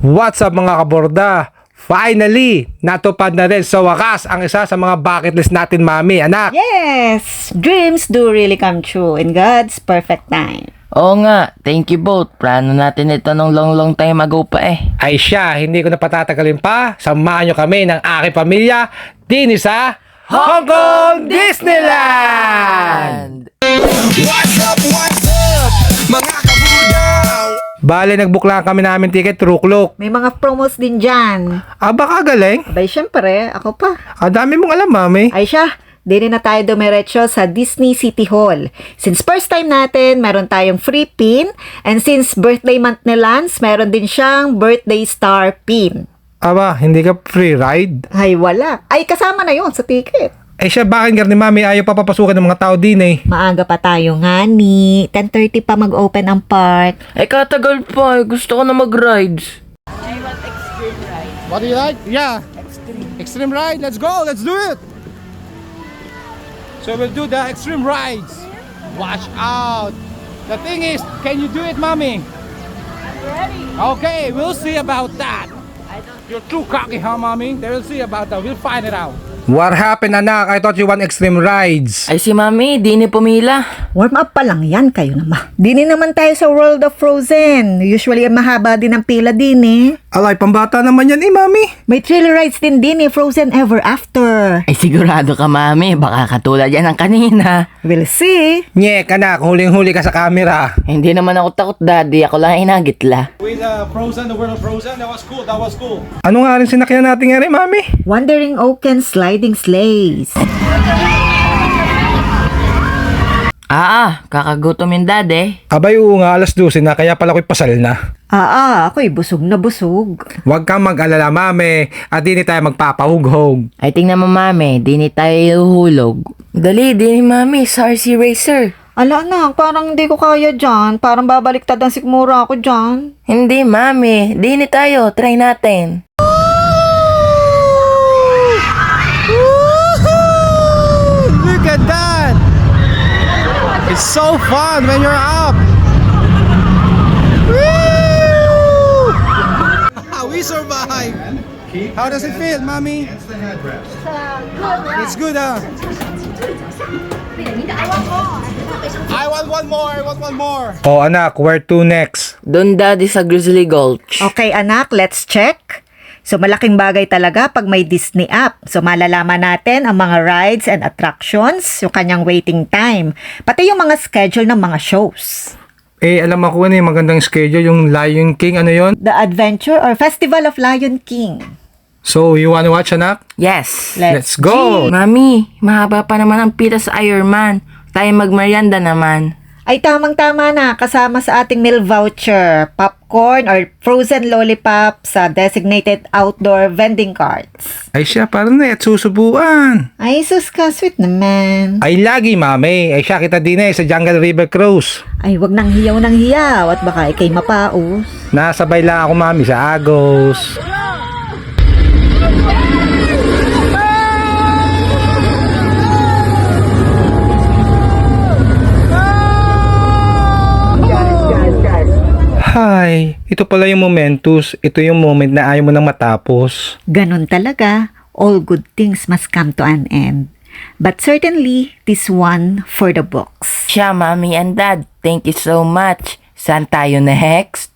What's up mga kaborda? Finally, natupad na rin sa wakas ang isa sa mga bucket list natin, mami, anak. Yes! Dreams do really come true in God's perfect time. Oo nga, thank you both. Plano natin ito nung long time ago pa eh. Ay siya, hindi ko na patatagalin pa. Samahan nyo kami ng aking pamilya din sa Hong Kong Disneyland! What's up, mga kabudaw? Bale, nagbook lang kami namin ticket through Klook. May mga promos din dyan. Baka galing. Abay, syempre, ako pa. Dami mong alam, mami. Ay siya, din na tayo dumiretso sa Disney City Hall. Since first time natin, meron tayong free pin. And since birthday month ni Lance, meron din siyang birthday star pin. Aba, hindi ka free ride? Ay, wala. Ay, kasama na yon sa ticket. Eh siya, bakit nga ni mami ayaw pa papasukan ng mga tao din eh? Maaga pa tayo nga ni. 10:30 pa mag-open ang park. Eh katagal pa eh. Gusto ko na mag-rides. What do you like? Yeah. Extreme ride. Let's go. Let's do it. So we'll do the extreme rides. Watch out. The thing is, can you do it, mommy? I'm ready. Okay, we'll see about that. You're too cocky, huh, mommy? They will see about that. We'll find it out. What happened, anak? I thought you want extreme rides. Ay si mami, di ni pumila. Warm up pa lang yan, kayo naman. Dini naman tayo sa World of Frozen. Usually, mahaba din ang pila din eh. Alay, pambata naman yan eh, mami. May thrill rides din eh, Frozen Ever After. Ay sigurado ka mami, baka katulad yan ng kanina. We'll see. Nyek, anak, huling-huli ka sa camera. Hindi naman ako takot daddy, ako lang inagitla. With Frozen, the world of Frozen, that was cool, that was cool. Ano nga rin sinakyan natin nga rin, mami? Wandering Oaken Sliding Sleighs. Kakagutom yung daddy. Abay, oo nga, alas 12 na, kaya pala ko'y pasal na. Ako'y busog na busog. Huwag kang mag-alala, mami, at di tayo magpapahughog. Ay tingnan mo mami, di ni tayo ihuhulog. Dali, di ni mami, sa RC Racer. Ala na, parang hindi ko kaya dyan. Parang babaliktad ang sikmura ako dyan. Hindi mami, di ni tayo, try natin. Look at that! It's so fun when you're up! Woo! We survived! How does it feel, mommy? It's good, huh? I want one more! Oh, anak, where to next? Doon daddy sa Grizzly Gulch. Okay anak, let's check. So malaking bagay talaga pag may Disney app. So malalaman natin ang mga rides and attractions, yung kanyang waiting time, pati yung mga schedule ng mga shows. Alam ako ano yung magandang schedule, yung Lion King, ano yon? The Adventure or Festival of Lion King. So, you wanna watch, anak? Yes. Let's go! Mami, mahaba pa naman ang pita sa Iron Man. Tayo magmerienda naman. Ay tamang-tama na, kasama sa ating meal voucher, popcorn or frozen lollipop sa designated outdoor vending carts. Ay siya, parang na at susubuan. Ay sus ka, sweet naman. Ay lagi, mami. Ay siya kita din sa Jungle River Cruise. Ay wag nang hiyaw at baka ikay mapaos. Nasabay lang ako, mami, sa Agos. Hi, ito pala yung momentous. Ito yung moment na ayaw mo nang matapos. Ganon talaga, all good things must come to an end. But certainly, this one for the books. Siya, mami and dad, thank you so much. Saan tayo next?